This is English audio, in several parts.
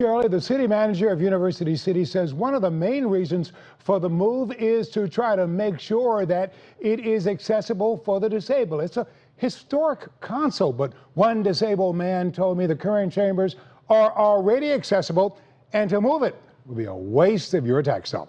Shirley, the city manager of University City, says one of the main reasons for the move is to try to make sure that it is accessible for the disabled. It's a historic console, but one disabled man told me the current chambers are already accessible, and to move it would be a waste of your tax dollars.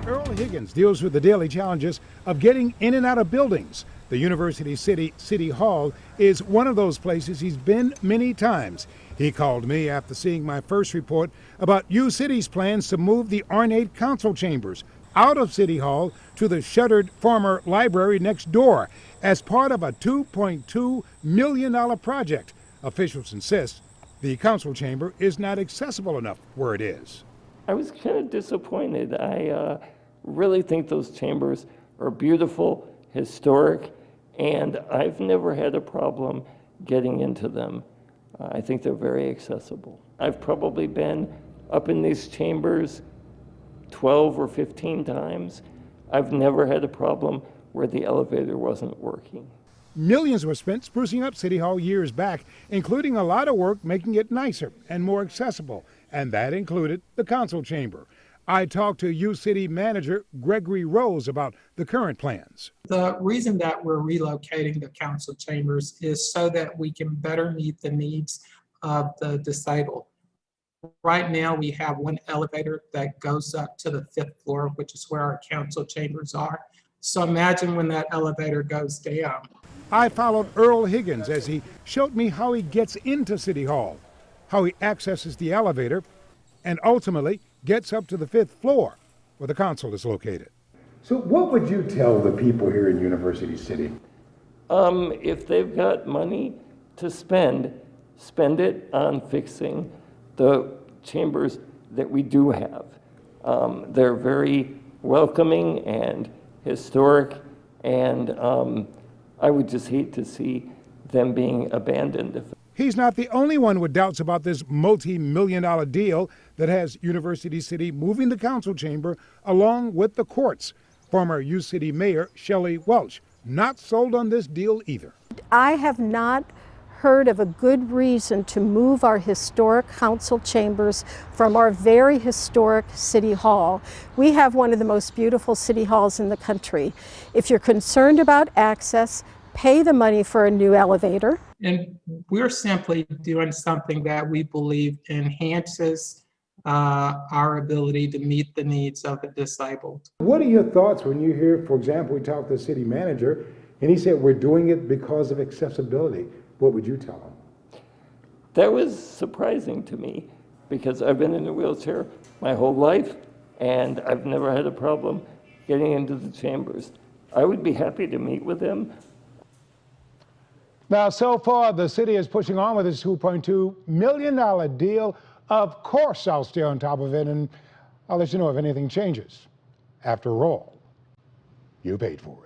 EARL Higgins deals with the daily challenges of getting in and out of buildings. The University City Hall is one of those places he's been many times. He called me after seeing my first report about U-City's plans to move the ornate council chambers out of City Hall to the shuttered former library next door as part of a $2.2 million project. Officials insist the council chamber is not accessible enough where it is. I was kind of disappointed. I really think those chambers are beautiful, historic, and I've never had a problem getting into them. I think they're very accessible. I've probably been up in these chambers 12 or 15 times. I've never had a problem where the elevator wasn't working. Millions were spent sprucing up City Hall years back, including a lot of work making it nicer and more accessible, and that included the council chamber. I talked to U-City manager Gregory about the current plans. The reason that we're relocating the council chambers is so that we can better meet the needs of the disabled. Right now, we have one elevator that goes up to the 5th floor, which is where our council chambers are. So imagine when that elevator goes down. I followed EARL Higgins as he showed me how he gets into City Hall, how he accesses the elevator, and ultimately gets up to the 5th floor where the council is located. So what would you tell the people here in University City? If they've got money to spend it on fixing the chambers that we do have. They're very welcoming and historic, and I would just hate to see them being abandoned. He's not the only one with doubts about this multi-million-dollar deal that has University City moving the council chamber along with the courts. Former U-City Mayor SHELLY not sold on this deal either. I have not heard of a good reason to move our historic council chambers from our very historic City Hall. We have one of the most beautiful city halls in the country. If you're concerned about access, pay the money for a new elevator. And we're simply doing something that we believe enhances our ability to meet the needs of the disabled. What are your thoughts when you hear, for example, we talked to the city manager and he said we're doing it because of accessibility? What would you tell him? That was surprising to me because I've been in a wheelchair my whole life and I've never had a problem getting into the chambers. I would be happy to meet with him. Now, so far, the city is pushing on with its $2.2 million deal. Of course, I'll stay on top of it, and I'll let you know if anything changes. After all, you paid for it.